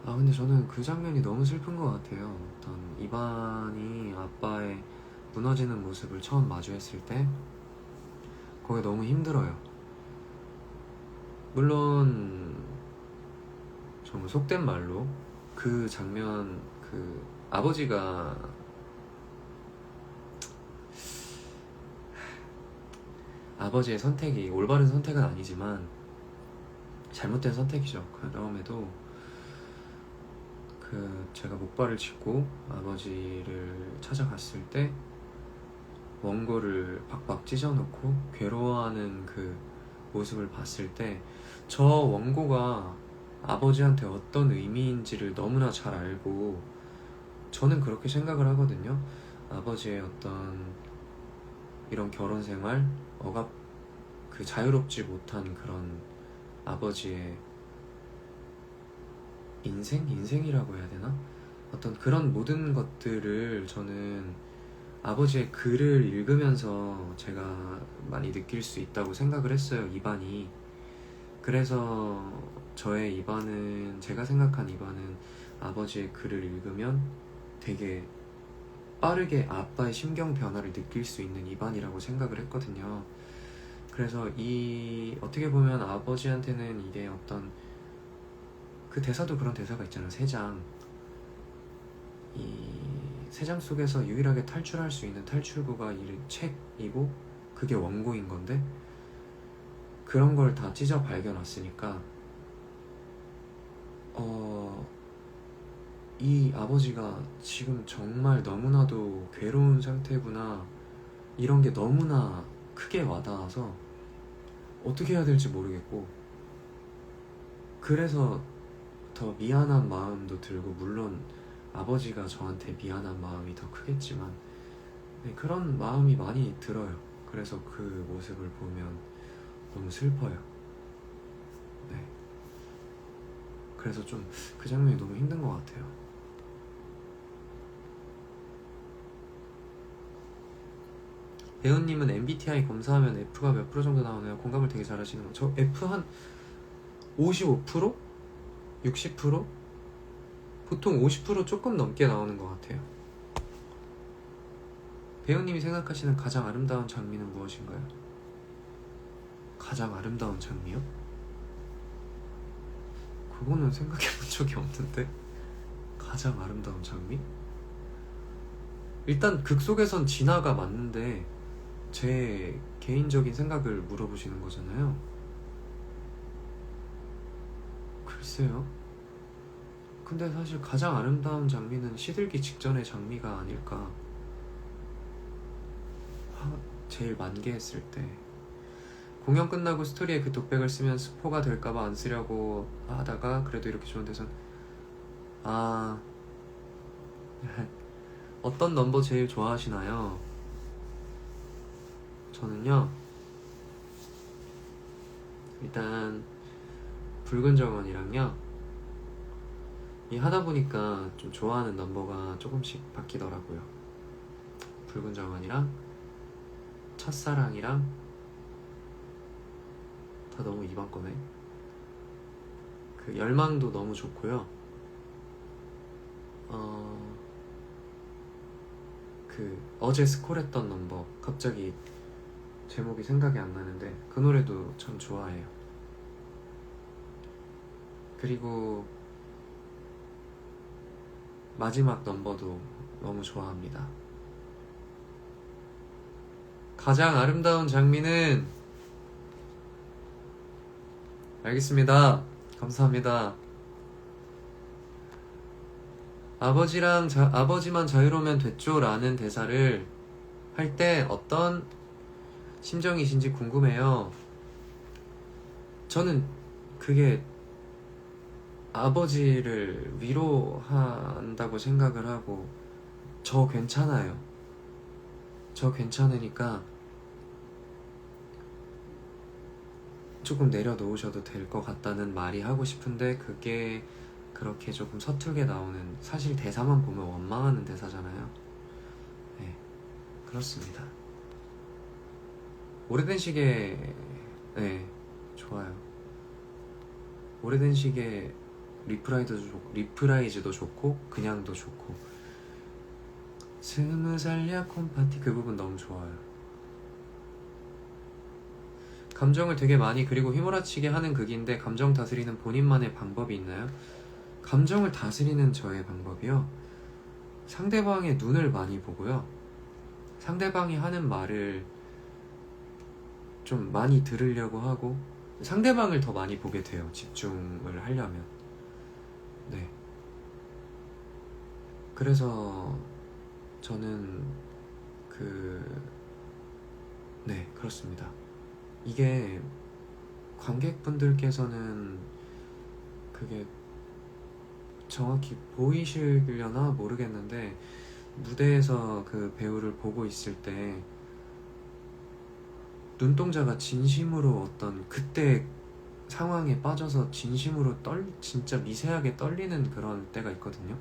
근데 저는 그 장면이 너무 슬픈 것 같아요. 어떤 이반이 아빠의 무너지는 모습을 처음 마주했을 때 거기 너무 힘들어요. 물론 정말 속된 말로 그 장면 아버지의 선택이 올바른 선택은 아니지만 잘못된 선택이죠. 그럼에도 제가 목발을 짚고 아버지를 찾아갔을 때 원고를 박박 찢어놓고 괴로워하는 그 모습을 봤을 때 저 원고가 아버지한테 어떤 의미인지를 너무나 잘 알고, 저는 그렇게 생각을 하거든요. 아버지의 어떤 이런 결혼 생활, 자유롭지 못한 그런 아버지의 인생이라고 해야 되나? 어떤 그런 모든 것들을 저는 아버지의 글을 읽으면서 제가 많이 느낄 수 있다고 생각을 했어요. 이반이. 그래서 저의 이반은, 제가 생각한 이반은 아버지의 글을 읽으면 되게 빠르게 아빠의 심경 변화를 느낄 수 있는 이반이라고 생각을 했거든요. 그래서 어떻게 보면 아버지한테는 이게 어떤 그 대사도 그런 대사가 있잖아요. 세 장 속에서 유일하게 탈출할 수 있는 탈출구가 이 책이고 그게 원고인 건데, 그런 걸 다 찢어 발견했으니까 이 아버지가 지금 정말 너무나도 괴로운 상태구나, 이런 게 너무나 크게 와닿아서 어떻게 해야 될지 모르겠고, 그래서 더 미안한 마음도 들고, 물론 아버지가 저한테 미안한 마음이 더 크겠지만 그런 마음이 많이 들어요. 그래서 그 모습을 보면 너무 슬퍼요. 네. 그래서 좀 그 장면이 너무 힘든 것 같아요. 배우님은 MBTI 검사하면 F가 몇 프로 정도 나오나요? 공감을 되게 잘하시는 거. 저 F 한 55%? 60%? 보통 50% 조금 넘게 나오는 것 같아요. 배우님이 생각하시는 가장 아름다운 장미는 무엇인가요? 가장 아름다운 장미요? 그거는 생각해 본 적이 없는데. 가장 아름다운 장미? 일단 극 속에선 진아가 맞는데 제 개인적인 생각을 물어보시는 거잖아요. 글쎄요. 근데 사실 가장 아름다운 장미는 시들기 직전의 장미가 아닐까. 제일 만개했을 때. 공연 끝나고 스토리에 그 독백을 쓰면 스포가 될까봐 안 쓰려고 하다가 그래도 이렇게 좋은 데선 어떤 넘버 제일 좋아하시나요? 저는요, 일단 붉은 정원이랑요, 이 하다 보니까 좀 좋아하는 넘버가 조금씩 바뀌더라고요. 붉은 정원이랑 첫사랑이랑 다 너무 이번 거네. 그 열망도 너무 좋고요. 어제 스콜했던 넘버, 갑자기 제목이 생각이 안 나는데 그 노래도 참 좋아해요. 그리고 마지막 넘버도 너무 좋아합니다. 가장 아름다운 장미는, 알겠습니다. 감사합니다. 아버지만 자유로우면 됐죠 라는 대사를 할 때 어떤 심정이신지 궁금해요. 저는 그게 아버지를 위로한다고 생각을 하고, 저 괜찮아요. 저 괜찮으니까 조금 내려놓으셔도 될 것 같다는 말이 하고 싶은데, 그게 그렇게 조금 서툴게 나오는, 사실 대사만 보면 원망하는 대사잖아요. 네, 그렇습니다. 오래된 시계, 네, 좋아요. 오래된 시계 리프라이즈도 좋고 그냥도 좋고, 20살 약혼 파티 그 부분 너무 좋아요. 감정을 되게 많이 그리고 휘몰아치게 하는 극인데 감정 다스리는 본인만의 방법이 있나요? 감정을 다스리는 저의 방법이요? 상대방의 눈을 많이 보고요. 상대방이 하는 말을 좀 많이 들으려고 하고 상대방을 더 많이 보게 돼요. 집중을 하려면. 네. 그래서 저는 네, 그렇습니다. 이게 관객분들께서는 그게 정확히 보이시려나 모르겠는데 무대에서 그 배우를 보고 있을 때 눈동자가 진심으로 어떤 그때 상황에 빠져서 진심으로 진짜 미세하게 떨리는 그런 때가 있거든요.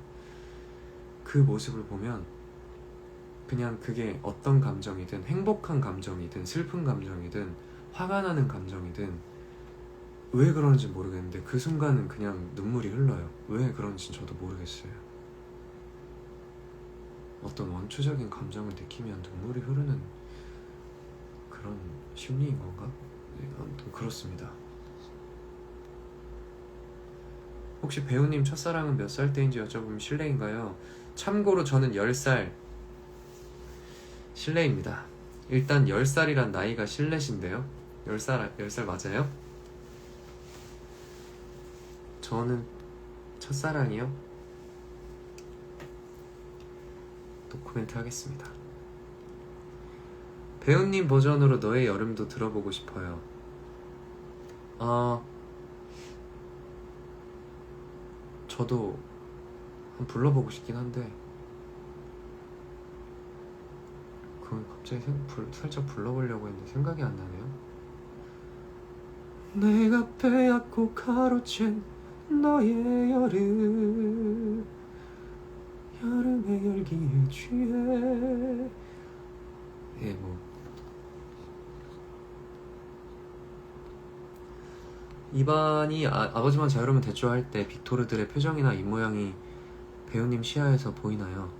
그 모습을 보면 그냥 그게 어떤 감정이든 행복한 감정이든 슬픈 감정이든 화가 나는 감정이든 왜 그런지 모르겠는데 그 순간은 그냥 눈물이 흘러요. 왜 그런지 저도 모르겠어요. 어떤 원초적인 감정을 느끼면 눈물이 흐르는 그런 심리인 건가? 네, 아무튼 그렇습니다. 혹시 배우님 첫사랑은 몇 살 때인지 여쭤보면 실례인가요? 참고로 저는 10살 실례입니다. 일단 10살이란 나이가 실례신데요. 10살 맞아요? 저는 첫사랑이요? 또 코멘트 하겠습니다. 배우님 버전으로 너의 여름도 들어보고 싶어요. 저도 한번 불러보고 싶긴 한데 그건 갑자기 살짝 불러보려고 했는데 생각이 안 나네요. 내가 빼앗고 가로챈 너의 여름의 열기에 취해. 예, 뭐 이반이 아버지만 자유로우면 대충 할 때 빅토르들의 표정이나 입모양이 배우님 시야에서 보이나요?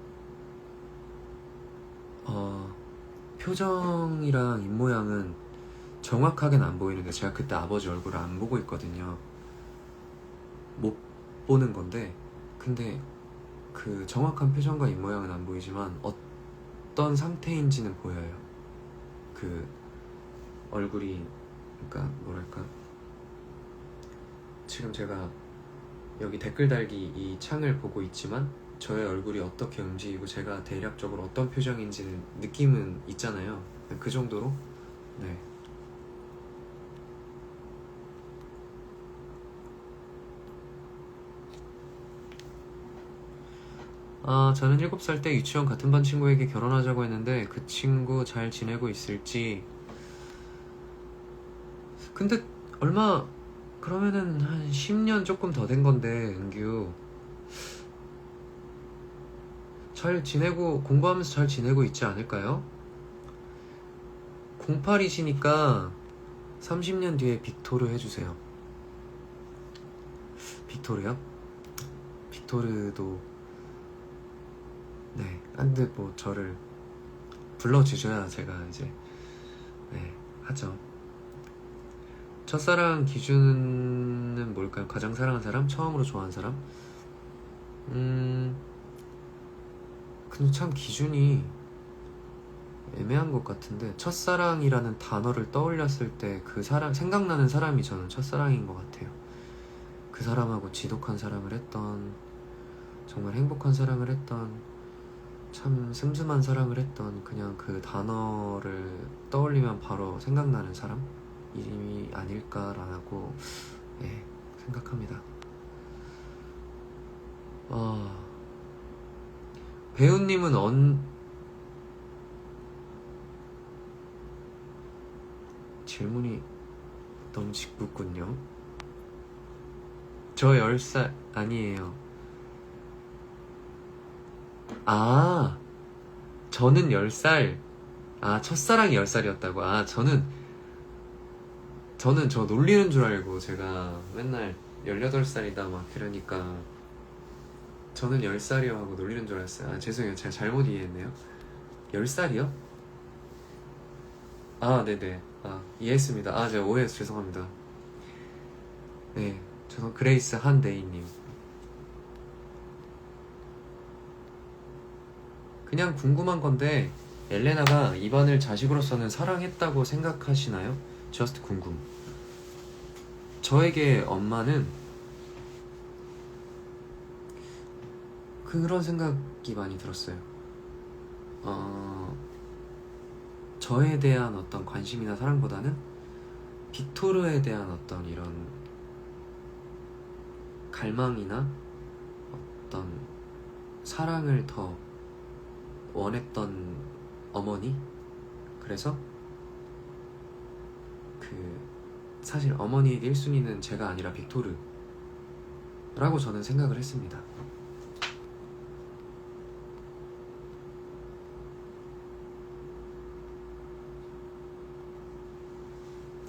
표정이랑 입모양은 정확하게는 안 보이는데 제가 그때 아버지 얼굴을 안 보고 있거든요. 못 보는 건데 근데 그 정확한 표정과 입모양은 안 보이지만 어떤 상태인지는 보여요. 그 얼굴이 그러니까 뭐랄까 지금 제가 여기 댓글 달기 이 창을 보고 있지만 저의 얼굴이 어떻게 움직이고 제가 대략적으로 어떤 표정인지는 느낌은 있잖아요. 그 정도로 네. 저는 7살 때 유치원 같은 반 친구에게 결혼하자고 했는데 그 친구 잘 지내고 있을지. 근데 얼마 그러면은 한 10년 조금 더 된 건데 은규 잘 지내고 공부하면서 잘 지내고 있지 않을까요? 08이시니까 30년 뒤에 빅토르 해주세요. 빅토르요? 빅토르도 네. 근데 뭐 저를 불러주셔야 제가 이제 네 하죠. 첫사랑 기준은 뭘까요? 가장 사랑한 사람? 처음으로 좋아하는 사람? 근데 참 기준이 애매한 것 같은데 첫사랑이라는 단어를 떠올렸을 때 그 사람 생각나는 사람이 저는 첫사랑인 것 같아요. 그 사람하고 지독한 사랑을 했던 정말 행복한 사랑을 했던 참 슴슴한 사랑을 했던 그냥 그 단어를 떠올리면 바로 생각나는 사람이 아닐까라고 네, 생각합니다. 배우님은 질문이 너무 짓궂군요. 저 10살 아니에요. 저는 10살. 첫사랑이 10살이었다고. 저는 저 놀리는 줄 알고 제가 맨날 18살이다 막 이러니까 저는 10살이요 하고 놀리는 줄 알았어요. 죄송해요. 제가 잘못 이해했네요. 10살이요? 네네. 이해했습니다. 제가 오해해서 죄송합니다. 네, 죄송. 그레이스 한데이님. 그냥 궁금한 건데 엘레나가 이반을 자식으로서는 사랑했다고 생각하시나요? just 궁금. 저에게 엄마는 그런 생각이 많이 들었어요. 저에 대한 어떤 관심이나 사랑보다는 빅토르에 대한 어떤 이런 갈망이나 어떤 사랑을 더 원했던 어머니. 그래서 사실 어머니의 1순위는 제가 아니라 빅토르라고 저는 생각을 했습니다.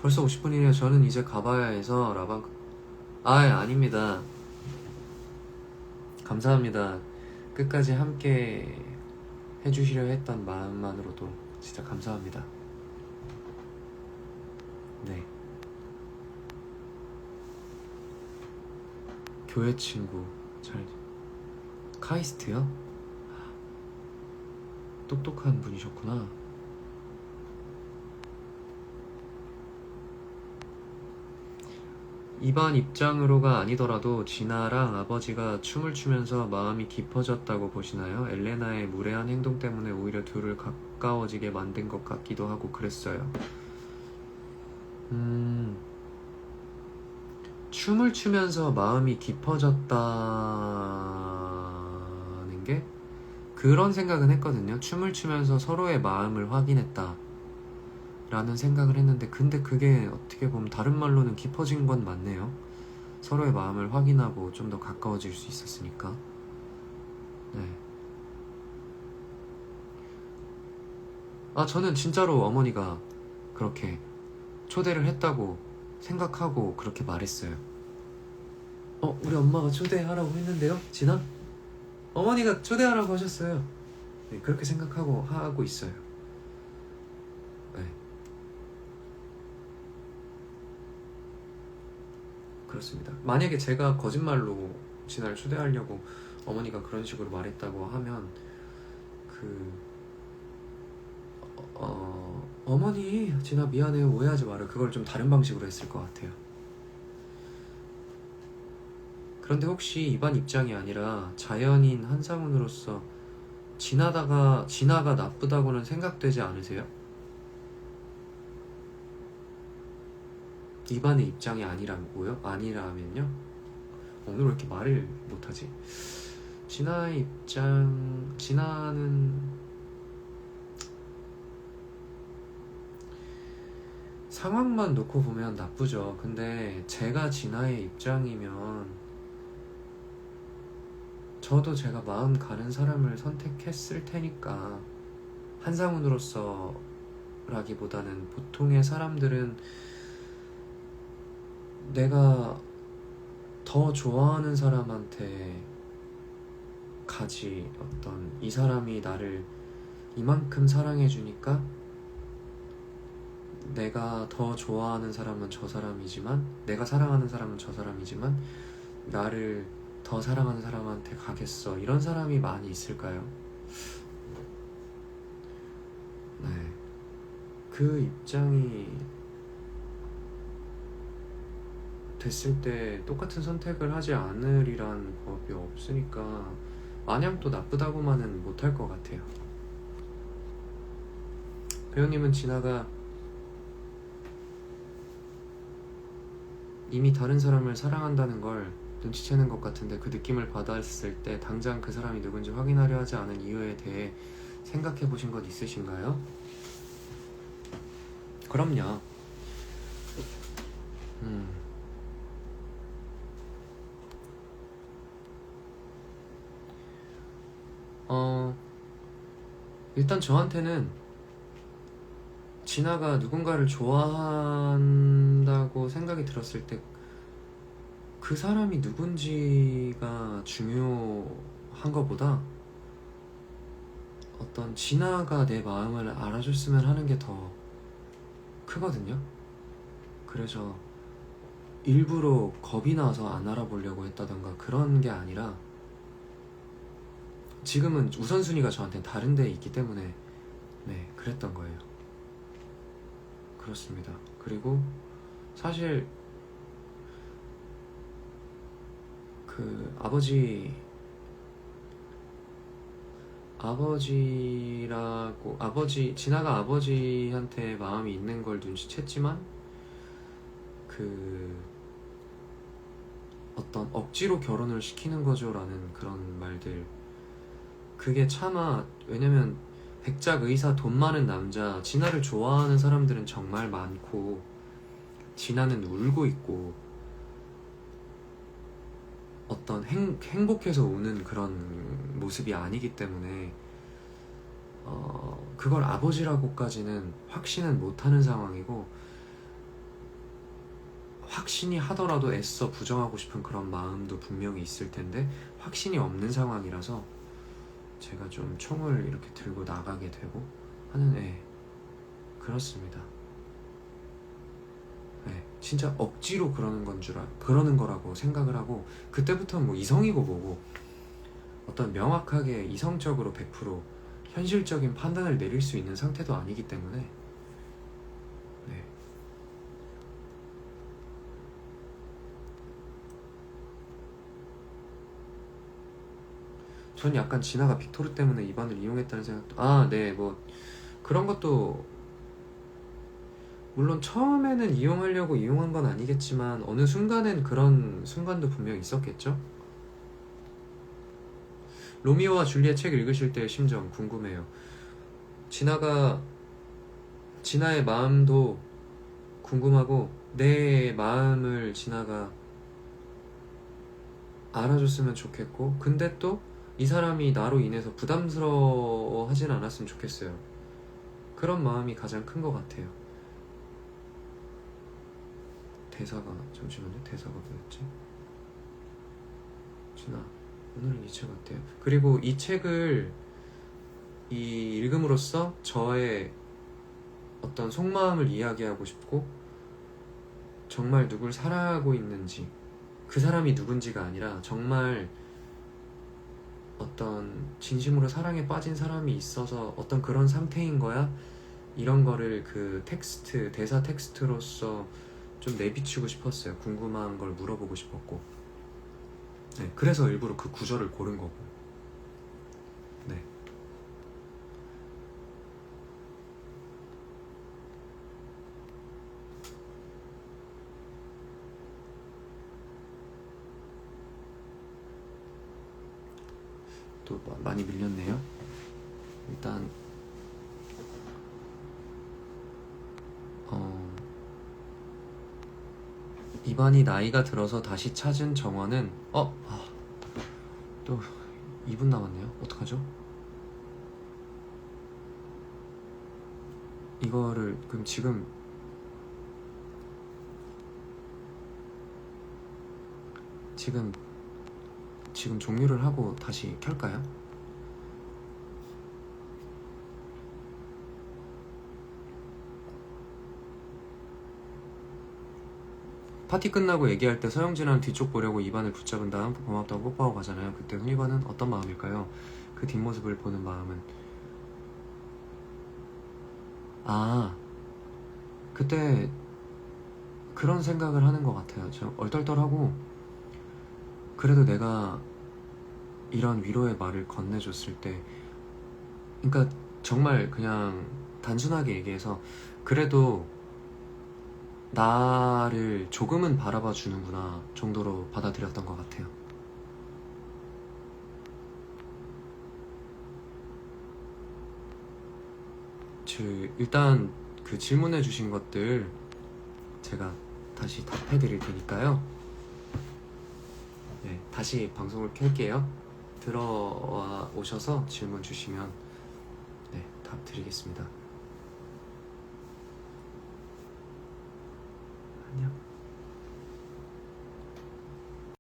벌써 50분이네요. 저는 이제 가봐야 해서 라방. 아닙니다. 감사합니다. 끝까지 함께 해주시려 했던 마음만으로도 진짜 감사합니다. 네. 교회 친구 카이스트요? 똑똑한 분이셨구나. 이번 입장으로가 아니더라도 진아랑 아버지가 춤을 추면서 마음이 깊어졌다고 보시나요? 엘레나의 무례한 행동 때문에 오히려 둘을 가까워지게 만든 것 같기도 하고 그랬어요. 춤을 추면서 마음이 깊어졌다는 게 그런 생각은 했거든요. 춤을 추면서 서로의 마음을 확인했다 라는 생각을 했는데, 근데 그게 어떻게 보면 다른 말로는 깊어진 건 맞네요. 서로의 마음을 확인하고 좀 더 가까워질 수 있었으니까. 네. 저는 진짜로 어머니가 그렇게 초대를 했다고 생각하고 그렇게 말했어요. 우리 엄마가 초대하라고 했는데요? 진아? 어머니가 초대하라고 하셨어요. 네, 그렇게 생각하고 하고 있어요. 네. 그렇습니다. 만약에 제가 거짓말로 진아를 초대하려고 어머니가 그런 식으로 말했다고 하면 어머니 진아 미안해요 오해하지 마라, 그걸 좀 다른 방식으로 했을 것 같아요. 그런데 혹시 이반 입장이 아니라 자연인 한상훈으로서 진아가 나쁘다고는 생각되지 않으세요? 이반의 입장이 아니라면요? 오늘 왜 이렇게 말을 못하지? 진아는 상황만 놓고 보면 나쁘죠. 근데 제가 진아의 입장이면 저도 제가 마음 가는 사람을 선택했을 테니까, 한상훈으로서 라기보다는 보통의 사람들은 내가 더 좋아하는 사람한테 가지, 어떤 이 사람이 나를 이만큼 사랑해주니까 내가 더 좋아하는 사람은 저 사람이지만, 내가 사랑하는 사람은 저 사람이지만 나를 더 사랑하는 사람한테 가겠어, 이런 사람이 많이 있을까요? 네. 그 입장이 됐을 때 똑같은 선택을 하지 않으리란 법이 없으니까 마냥 또 나쁘다고만은 못할 것 같아요. 배우님은 진아가 이미 다른 사람을 사랑한다는 걸 눈치채는 것 같은데, 그 느낌을 받았을 때 당장 그 사람이 누군지 확인하려 하지 않은 이유에 대해 생각해 보신 것 있으신가요? 그럼요. 일단 저한테는 진아가 누군가를 좋아한다고 생각이 들었을 때 그 사람이 누군지가 중요한 것보다 어떤 진아가 내 마음을 알아줬으면 하는 게 더 크거든요. 그래서 일부러 겁이 나서 안 알아보려고 했다던가 그런 게 아니라, 지금은 우선순위가 저한테는 다른 데 있기 때문에 그랬던 거예요. 그렇습니다. 그리고 사실 그 진아가 아버지한테 마음이 있는 걸 눈치챘지만 그 어떤 억지로 결혼을 시키는 거죠라는 그런 말들, 그게 차마, 왜냐면 백작 의사 돈 많은 남자 진아를 좋아하는 사람들은 정말 많고 진아는 울고 있고 어떤 행복해서 우는 그런 모습이 아니기 때문에 그걸 아버지라고까지는 확신은 못하는 상황이고, 확신이 하더라도 애써 부정하고 싶은 그런 마음도 분명히 있을 텐데 확신이 없는 상황이라서 제가 좀 총을 이렇게 들고 나가게 되고 하는, 그렇습니다. 진짜 억지로 그러는 거라고 생각을 하고, 그때부터는 뭐 이성이고 뭐고 어떤 명확하게 이성적으로 100% 현실적인 판단을 내릴 수 있는 상태도 아니기 때문에, 네. 전 약간 진아가 빅토르 때문에 입안을 이용했다는 생각도, 네, 뭐 그런 것도 물론 처음에는 이용하려고 이용한 건 아니겠지만 어느 순간엔 그런 순간도 분명히 있었겠죠? 로미오와 줄리엣 책 읽으실 때의 심정 궁금해요. 진아의 마음도 궁금하고 내 마음을 진아가 알아줬으면 좋겠고, 근데 또 이 사람이 나로 인해서 부담스러워 하진 않았으면 좋겠어요. 그런 마음이 가장 큰 것 같아요. 잠시만요. 대사가 뭐였지? 진아, 오늘은 이 책 어때요? 그리고 이 책을 읽음으로써 저의 어떤 속마음을 이야기하고 싶고, 정말 누굴 사랑하고 있는지, 그 사람이 누군지가 아니라 정말 어떤 진심으로 사랑에 빠진 사람이 있어서 어떤 그런 상태인 거야? 이런 거를 그 대사 텍스트로서 좀 내비치고 싶었어요. 궁금한 걸 물어보고 싶었고, 네, 그래서 일부러 그 구절을 고른 거고. 네. 또 많이 밀렸네요. 일단 이반이 나이가 들어서 다시 찾은 정원은 또 2분 남았네요. 어떡하죠? 이거를 그럼 지금 종료를 하고 다시 켤까요? 파티 끝나고 얘기할 때 서영진이랑 뒤쪽 보려고 입안을 붙잡은 다음 고맙다고 뽀뽀하고 가잖아요. 그때 훈이반은 어떤 마음일까요? 그 뒷모습을 보는 마음은, 그때 그런 생각을 하는 것 같아요. 저 얼떨떨하고, 그래도 내가 이런 위로의 말을 건네줬을 때, 그러니까 정말 그냥 단순하게 얘기해서 그래도 나를 조금은 바라봐 주는구나 정도로 받아들였던 것 같아요. 일단 그 질문해 주신 것들 제가 다시 답해 드릴 테니까요. 네, 다시 방송을 켤게요. 들어와 오셔서 질문 주시면 답 드리겠습니다.